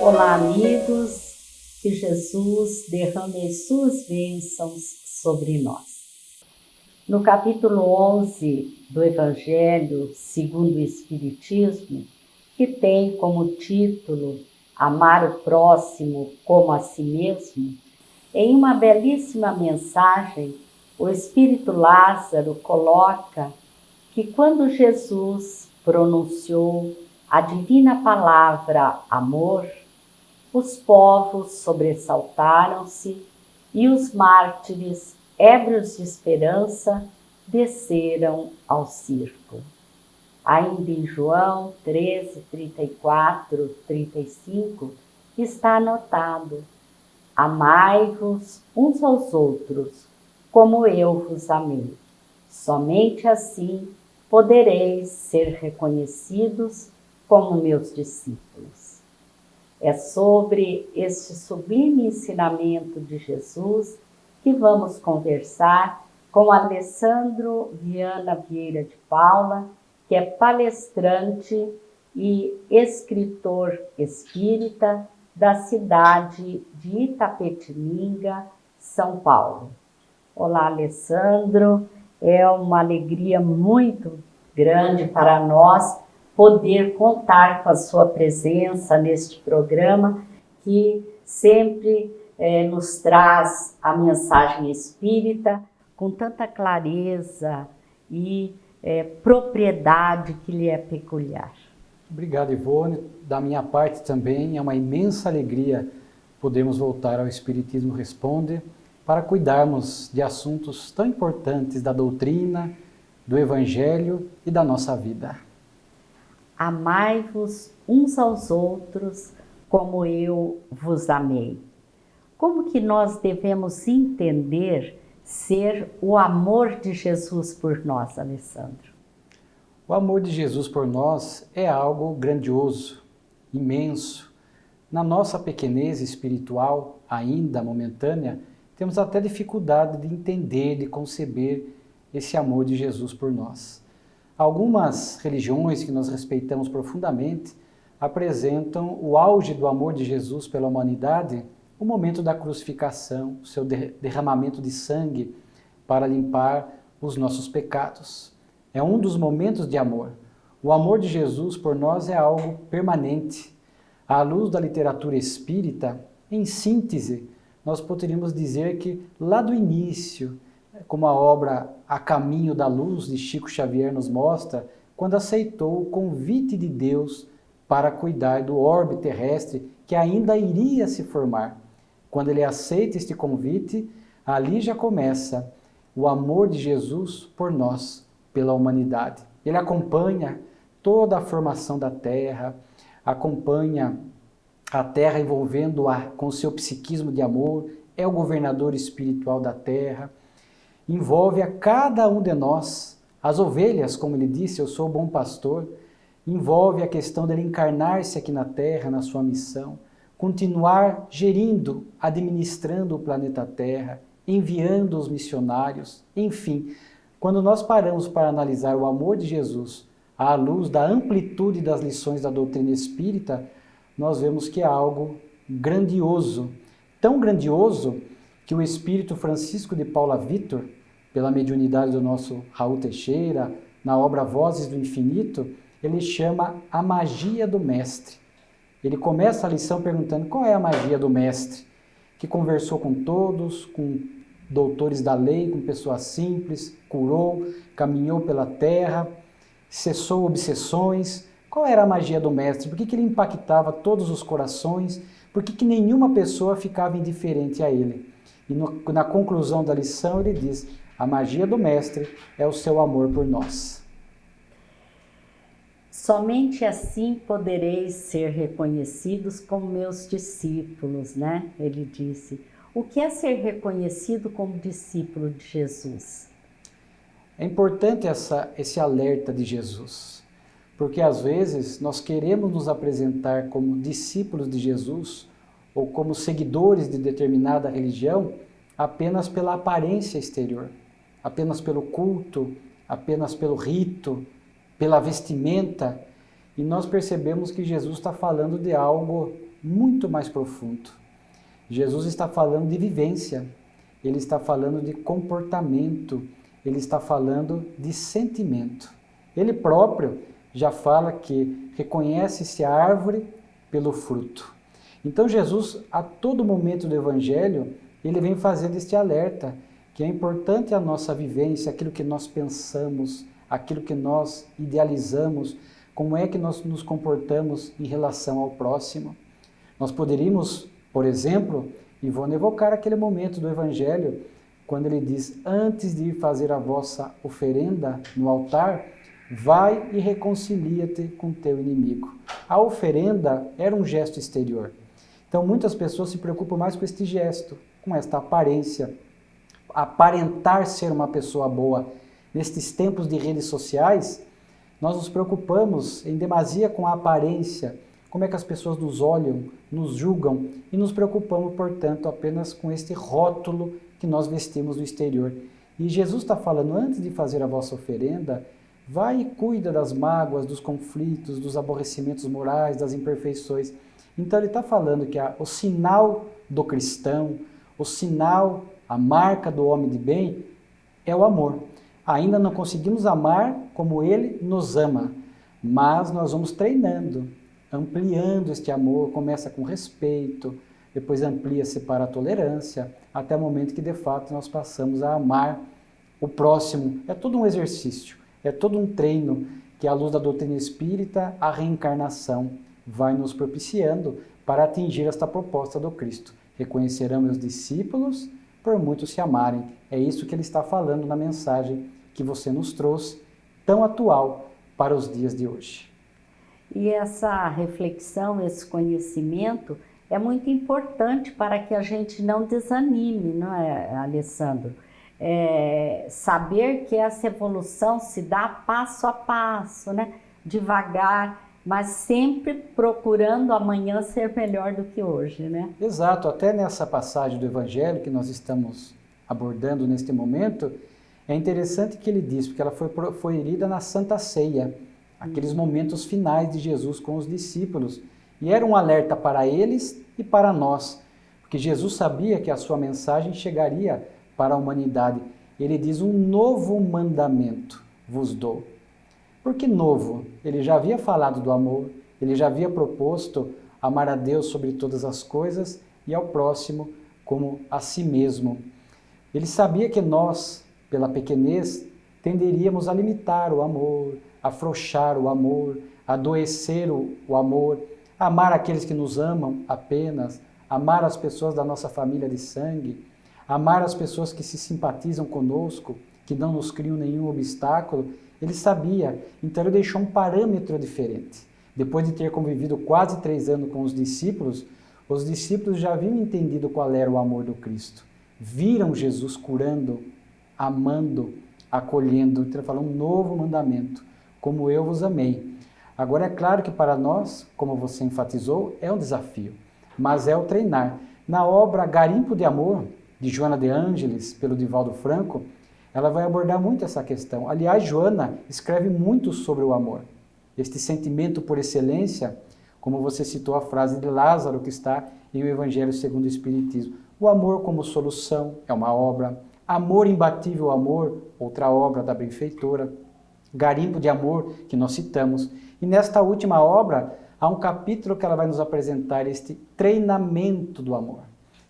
Olá, amigos, que Jesus derrame as suas bênçãos sobre nós. No capítulo 11 do Evangelho segundo o Espiritismo, que tem como título Amar o próximo como a si mesmo, em uma belíssima mensagem, o Espírito Lázaro coloca que quando Jesus pronunciou a divina palavra amor, os povos sobressaltaram-se e os mártires, ébrios de esperança, desceram ao circo. Ainda em João 13, 34, 35, está anotado: amai-vos uns aos outros, como eu vos amei. Somente assim podereis ser reconhecidos como meus discípulos. É sobre este sublime ensinamento de Jesus que vamos conversar com Alessandro Viana Vieira de Paula, que é palestrante e escritor espírita da cidade de Itapetininga, São Paulo. Olá, Alessandro, é uma alegria muito grande para nós poder contar com a sua presença neste programa, que sempre nos traz a mensagem espírita com tanta clareza e propriedade que lhe é peculiar. Obrigado, Ivone. Da minha parte também é uma imensa alegria podermos voltar ao Espiritismo Responde para cuidarmos de assuntos tão importantes da doutrina, do Evangelho e da nossa vida. Amai-vos uns aos outros como eu vos amei. Como que nós devemos entender ser o amor de Jesus por nós, Alessandro? O amor de Jesus por nós é algo grandioso, imenso. Na nossa pequenez espiritual, ainda momentânea, temos até dificuldade de entender, de conceber esse amor de Jesus por nós. Algumas religiões que nós respeitamos profundamente apresentam o auge do amor de Jesus pela humanidade, o momento da crucificação, o seu derramamento de sangue para limpar os nossos pecados. É um dos momentos de amor. O amor de Jesus por nós é algo permanente. À luz da literatura espírita, em síntese, nós poderíamos dizer que lá do início, como a obra A Caminho da Luz, de Chico Xavier, nos mostra, quando aceitou o convite de Deus para cuidar do orbe terrestre que ainda iria se formar. Quando ele aceita este convite, ali já começa o amor de Jesus por nós, pela humanidade. Ele acompanha toda a formação da Terra, acompanha a Terra envolvendo-a com seu psiquismo de amor, é o governador espiritual da Terra, envolve a cada um de nós, as ovelhas, como ele disse, eu sou o bom pastor, envolve a questão dele encarnar-se aqui na Terra, na sua missão, continuar gerindo, administrando o planeta Terra, enviando os missionários, enfim. Quando nós paramos para analisar o amor de Jesus à luz da amplitude das lições da doutrina espírita, nós vemos que é algo grandioso, tão grandioso que o espírito Francisco de Paula Vitor, pela mediunidade do nosso Raul Teixeira, na obra Vozes do Infinito, ele chama a magia do mestre. Ele começa a lição perguntando qual é a magia do mestre, que conversou com todos, com doutores da lei, com pessoas simples, curou, caminhou pela terra, cessou obsessões. Qual era a magia do mestre? Por que ele impactava todos os corações? Por que nenhuma pessoa ficava indiferente a ele? E na conclusão da lição ele diz: a magia do mestre é o seu amor por nós. Somente assim podereis ser reconhecidos como meus discípulos, né? Ele disse. O que é ser reconhecido como discípulo de Jesus? É importante esse alerta de Jesus, porque às vezes nós queremos nos apresentar como discípulos de Jesus ou como seguidores de determinada religião apenas pela aparência exterior, apenas pelo culto apenas pelo rito, pela vestimenta, e nós percebemos que Jesus está falando de algo muito mais profundo. Jesus está falando de vivência, ele está falando de comportamento, ele está falando de sentimento. Ele próprio já fala que reconhece-se a árvore pelo fruto. Então Jesus, a todo momento do Evangelho, ele vem fazendo este alerta, que é importante a nossa vivência, aquilo que nós pensamos, aquilo que nós idealizamos, como é que nós nos comportamos em relação ao próximo. Nós poderíamos, por exemplo, e vou evocar aquele momento do Evangelho, quando ele diz, antes de ir fazer a vossa oferenda no altar, vai e reconcilia-te com teu inimigo. A oferenda era um gesto exterior. Então muitas pessoas se preocupam mais com este gesto, com esta aparência, aparentar ser uma pessoa boa. Nestes tempos de redes sociais, nós nos preocupamos em demasia com a aparência, como é que as pessoas nos olham, nos julgam, e nos preocupamos, portanto, apenas com este rótulo que nós vestimos no exterior. E Jesus está falando, antes de fazer a vossa oferenda, vai e cuida das mágoas, dos conflitos, dos aborrecimentos morais, das imperfeições. Então ele está falando que o sinal do cristão, o sinal, a marca do homem de bem, é o amor. Ainda não conseguimos amar como ele nos ama, mas nós vamos treinando, ampliando este amor, começa com respeito, depois amplia-se para a tolerância, até o momento que de fato nós passamos a amar o próximo. É todo um exercício, é todo um treino que à luz da doutrina espírita, a reencarnação vai nos propiciando para atingir esta proposta do Cristo. Reconhecerão meus discípulos por muitos se amarem. É isso que ele está falando na mensagem que você nos trouxe, tão atual para os dias de hoje. E essa reflexão, esse conhecimento é muito importante para que a gente não desanime, não é, Alessandro? Saber que essa evolução se dá passo a passo, né? Devagar, mas sempre procurando amanhã ser melhor do que hoje, né? Exato, até nessa passagem do Evangelho que nós estamos abordando neste momento, é interessante que ele diz, porque ela foi lida na Santa Ceia, aqueles momentos finais de Jesus com os discípulos, e era um alerta para eles e para nós, porque Jesus sabia que a sua mensagem chegaria para a humanidade. Ele diz, um novo mandamento vos dou. Por que novo? Ele já havia falado do amor, ele já havia proposto amar a Deus sobre todas as coisas e ao próximo como a si mesmo. Ele sabia que nós, pela pequenez, tenderíamos a limitar o amor, afrouxar o amor, adoecer o amor, amar aqueles que nos amam apenas, amar as pessoas da nossa família de sangue, amar as pessoas que se simpatizam conosco, que não nos criam nenhum obstáculo. Ele sabia, então ele deixou um parâmetro diferente. Depois de ter convivido quase 3 anos com os discípulos já haviam entendido qual era o amor do Cristo. Viram Jesus curando, amando, acolhendo. Então ele falou, um novo mandamento, como eu vos amei. Agora é claro que para nós, como você enfatizou, é um desafio, mas é o treinar. Na obra Garimpo de Amor, de Joana de Ângeles, pelo Divaldo Franco, ela vai abordar muito essa questão. Aliás, Joana escreve muito sobre o amor. Este sentimento por excelência, como você citou a frase de Lázaro, que está em O Evangelho segundo o Espiritismo. O amor como solução é uma obra. Amor imbatível, amor, outra obra da benfeitora. Garimpo de Amor, que nós citamos. E nesta última obra, há um capítulo que ela vai nos apresentar este treinamento do amor,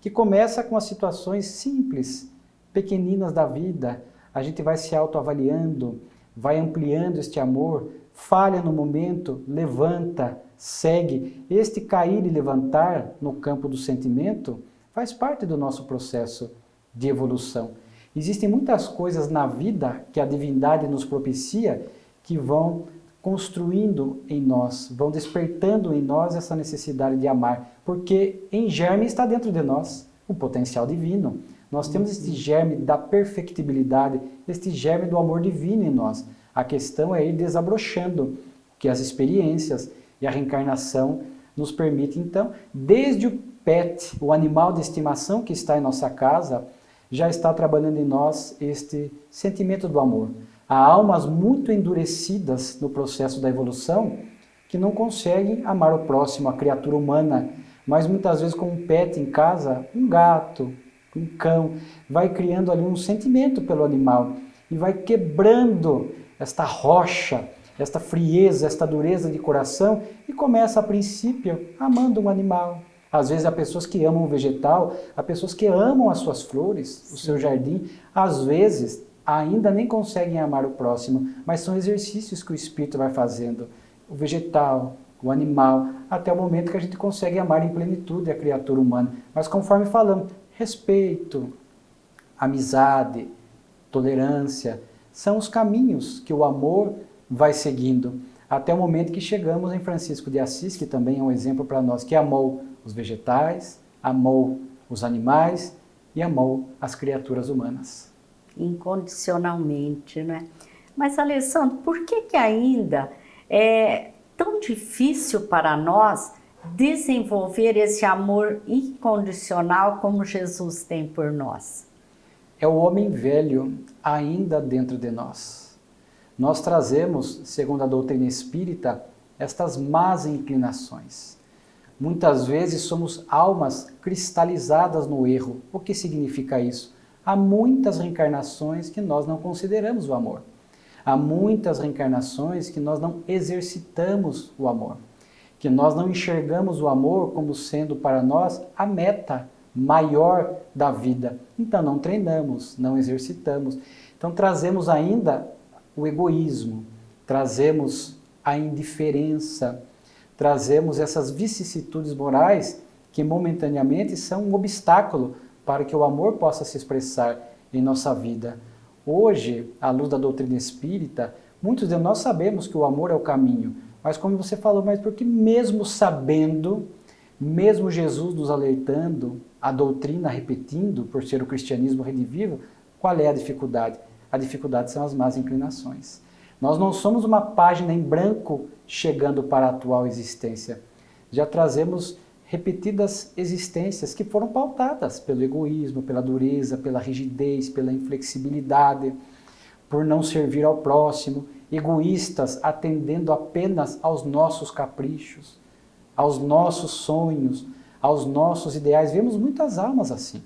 que começa com as situações simples, pequeninas da vida. A gente vai se autoavaliando, vai ampliando este amor, falha no momento, levanta, segue. Este cair e levantar no campo do sentimento faz parte do nosso processo de evolução. Existem muitas coisas na vida que a divindade nos propicia que vão construindo em nós, vão despertando em nós essa necessidade de amar, porque em germe está dentro de nós o potencial divino. Nós temos este germe da perfectibilidade, este germe do amor divino em nós. A questão é ir desabrochando, que as experiências e a reencarnação nos permitem. Então, desde o pet, o animal de estimação que está em nossa casa, já está trabalhando em nós este sentimento do amor. Há almas muito endurecidas no processo da evolução que não conseguem amar o próximo, a criatura humana, mas muitas vezes com um pet em casa, um gato, um cão, vai criando ali um sentimento pelo animal e vai quebrando esta rocha, esta frieza, esta dureza de coração e começa a princípio amando um animal. Às vezes há pessoas que amam o vegetal, há pessoas que amam as suas flores, o seu jardim, às vezes ainda nem conseguem amar o próximo, mas são exercícios que o espírito vai fazendo. O vegetal, o animal, até o momento que a gente consegue amar em plenitude a criatura humana. Mas conforme falamos, respeito, amizade, tolerância, são os caminhos que o amor vai seguindo, até o momento que chegamos em Francisco de Assis, que também é um exemplo para nós, que amou os vegetais, amou os animais e amou as criaturas humanas. Incondicionalmente, né? Mas, Alessandro, por que ainda é tão difícil para nós desenvolver esse amor incondicional como Jesus tem por nós? É o homem velho ainda dentro de nós. Nós trazemos, segundo a doutrina espírita, estas más inclinações. Muitas vezes somos almas cristalizadas no erro. O que significa isso? Há muitas reencarnações que nós não consideramos o amor. Há muitas reencarnações que nós não exercitamos o amor. Que nós não enxergamos o amor como sendo para nós a meta maior da vida. Então não treinamos, não exercitamos. Então trazemos ainda o egoísmo, trazemos a indiferença, trazemos essas vicissitudes morais que momentaneamente são um obstáculo para que o amor possa se expressar em nossa vida. Hoje, à luz da doutrina espírita, muitos de nós sabemos que o amor é o caminho, mas como você falou, mas porque mesmo sabendo, mesmo Jesus nos alertando, a doutrina repetindo, por ser o cristianismo redivivo, qual é a dificuldade? A dificuldade são as más inclinações. Nós não somos uma página em branco chegando para a atual existência. Já trazemos repetidas existências que foram pautadas pelo egoísmo, pela dureza, pela rigidez, pela inflexibilidade, por não servir ao próximo, egoístas atendendo apenas aos nossos caprichos, aos nossos sonhos, aos nossos ideais. Vemos muitas almas assim.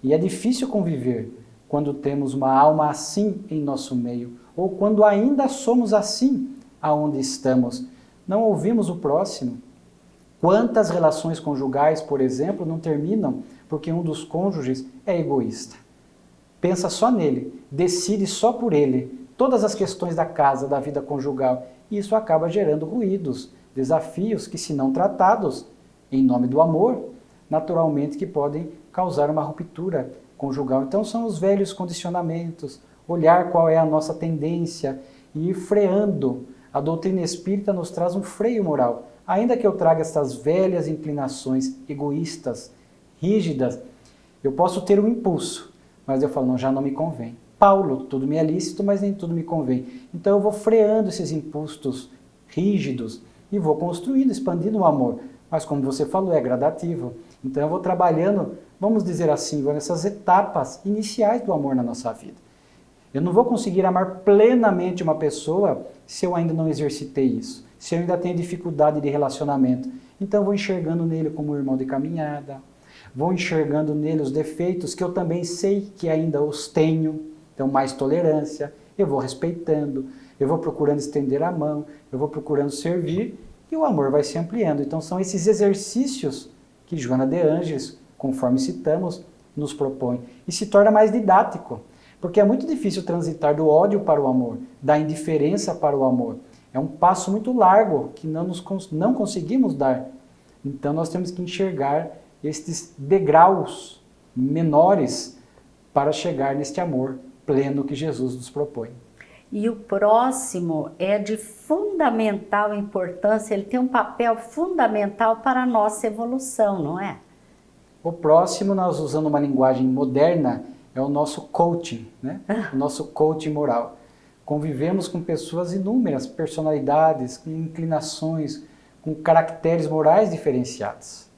E é difícil conviver quando temos uma alma assim em nosso meio, ou quando ainda somos assim aonde estamos. Não ouvimos o próximo. Quantas relações conjugais, por exemplo, não terminam porque um dos cônjuges é egoísta? Pensa só nele, decide só por ele todas as questões da casa, da vida conjugal, e isso acaba gerando ruídos, desafios que, se não tratados em nome do amor, naturalmente que podem causar uma ruptura conjugal. Então são os velhos condicionamentos, olhar qual é a nossa tendência e ir freando. A doutrina espírita nos traz um freio moral. Ainda que eu traga essas velhas inclinações egoístas, rígidas, eu posso ter um impulso, mas eu falo, não, já não me convém. Paulo, tudo me é lícito, mas nem tudo me convém. Então eu vou freando esses impulsos rígidos e vou construindo, expandindo o amor. Mas como você falou, é gradativo. Então eu vou trabalhando, vamos dizer assim, nessas etapas iniciais do amor na nossa vida. Eu não vou conseguir amar plenamente uma pessoa se eu ainda não exercitei isso, se eu ainda tenho dificuldade de relacionamento. Então eu vou enxergando nele como um irmão de caminhada, vou enxergando nele os defeitos que eu também sei que ainda os tenho, então mais tolerância, eu vou respeitando, eu vou procurando estender a mão, eu vou procurando servir e o amor vai se ampliando. Então são esses exercícios que Joana de Ângeles, conforme citamos, nos propõe e se torna mais didático. Porque é muito difícil transitar do ódio para o amor, da indiferença para o amor. É um passo muito largo que não conseguimos dar. Então nós temos que enxergar estes degraus menores para chegar neste amor pleno que Jesus nos propõe. E o próximo é de fundamental importância, ele tem um papel fundamental para a nossa evolução, não é? O próximo, nós usando uma linguagem moderna, é o nosso coaching, né? O nosso coaching moral. Convivemos com pessoas inúmeras, personalidades, com inclinações, com caracteres morais diferenciados.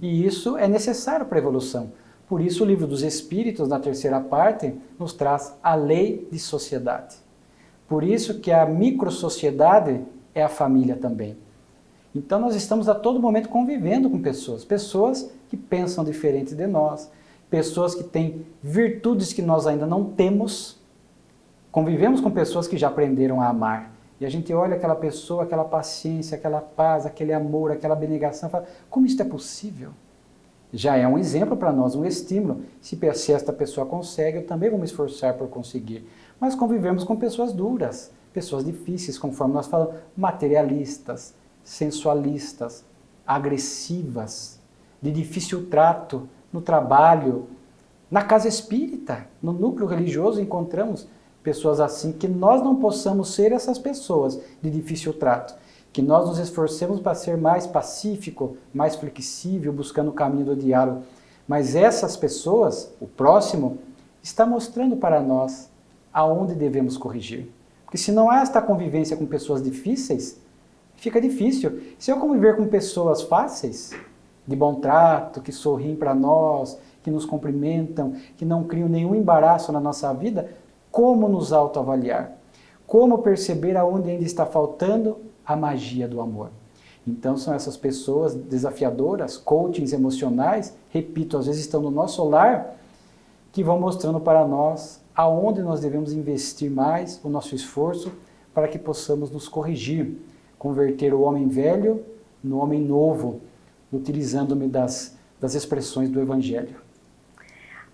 E isso é necessário para a evolução. Por isso o Livro dos Espíritos, na terceira parte, nos traz a lei de sociedade. Por isso que a microsociedade é a família também. Então nós estamos a todo momento convivendo com pessoas que pensam diferente de nós, pessoas que têm virtudes que nós ainda não temos. Convivemos com pessoas que já aprenderam a amar. E a gente olha aquela pessoa, aquela paciência, aquela paz, aquele amor, aquela abnegação, e fala, como isso é possível? Já é um exemplo para nós, um estímulo. Se esta pessoa consegue, eu também vou me esforçar por conseguir. Mas convivemos com pessoas duras, pessoas difíceis, conforme nós falamos, materialistas, sensualistas, agressivas, de difícil trato no trabalho, na casa espírita, no núcleo religioso encontramos pessoas assim, que nós não possamos ser essas pessoas de difícil trato, que nós nos esforcemos para ser mais pacífico, mais flexível, buscando o caminho do diálogo. Mas essas pessoas, o próximo, está mostrando para nós aonde devemos corrigir. Porque se não há esta convivência com pessoas difíceis, fica difícil. Se eu conviver com pessoas fáceis, de bom trato, que sorriem para nós, que nos cumprimentam, que não criam nenhum embaraço na nossa vida, como nos autoavaliar? Como perceber aonde ainda está faltando a magia do amor? Então são essas pessoas desafiadoras, coachings emocionais, repito, às vezes estão no nosso lar, que vão mostrando para nós aonde nós devemos investir mais o nosso esforço para que possamos nos corrigir, converter o homem velho no homem novo, utilizando-me das expressões do Evangelho.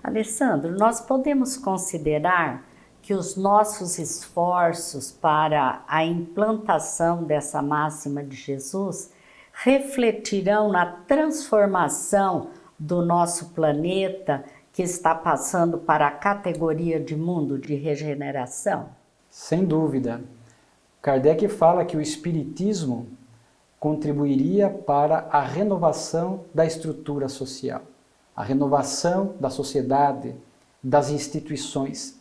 Alessandro, nós podemos considerar que os nossos esforços para a implantação dessa máxima de Jesus refletirão na transformação do nosso planeta que está passando para a categoria de mundo de regeneração? Sem dúvida. Kardec fala que o Espiritismo contribuiria para a renovação da estrutura social, a renovação da sociedade, das instituições,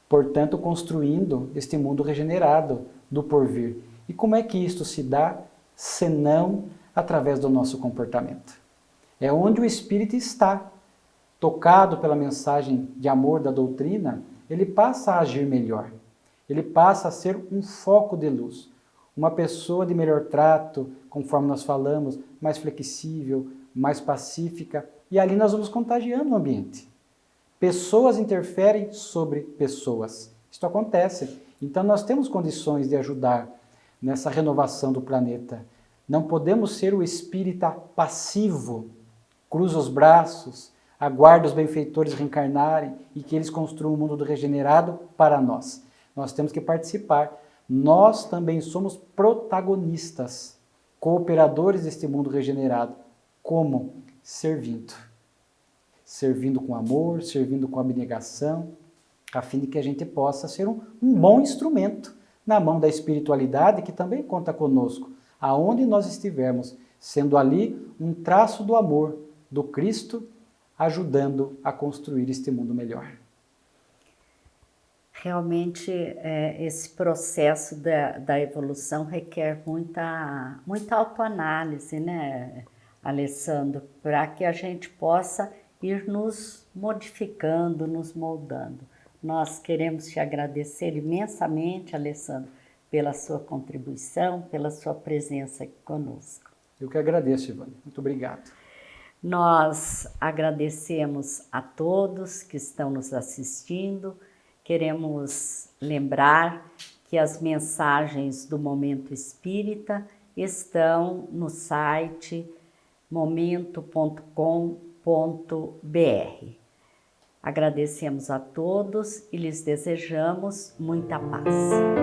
portanto, construindo este mundo regenerado do porvir. E como é que isto se dá, senão através do nosso comportamento? É onde o espírito está, tocado pela mensagem de amor da doutrina, ele passa a agir melhor. Ele passa a ser um foco de luz. Uma pessoa de melhor trato, conforme nós falamos, mais flexível, mais pacífica, e ali nós vamos contagiando o ambiente. Pessoas interferem sobre pessoas. Isto acontece. Então nós temos condições de ajudar nessa renovação do planeta. Não podemos ser o espírita passivo, cruza os braços, aguarda os benfeitores reencarnarem e que eles construam um mundo regenerado para nós. Nós temos que participar. Nós também somos protagonistas, cooperadores deste mundo regenerado. Como? Servindo. Servindo com amor, servindo com abnegação, a fim de que a gente possa ser um bom instrumento na mão da espiritualidade, que também conta conosco, aonde nós estivermos, sendo ali um traço do amor do Cristo, ajudando a construir este mundo melhor. Realmente, esse processo da evolução requer muita autoanálise, né, Alessandro, para que a gente possa ir nos modificando, nos moldando. Nós queremos te agradecer imensamente, Alessandro, pela sua contribuição, pela sua presença aqui conosco. Eu que agradeço, Ivone. Muito obrigado. Nós agradecemos a todos que estão nos assistindo. Queremos lembrar que as mensagens do Momento Espírita estão no site momento.com.br. Agradecemos a todos e lhes desejamos muita paz.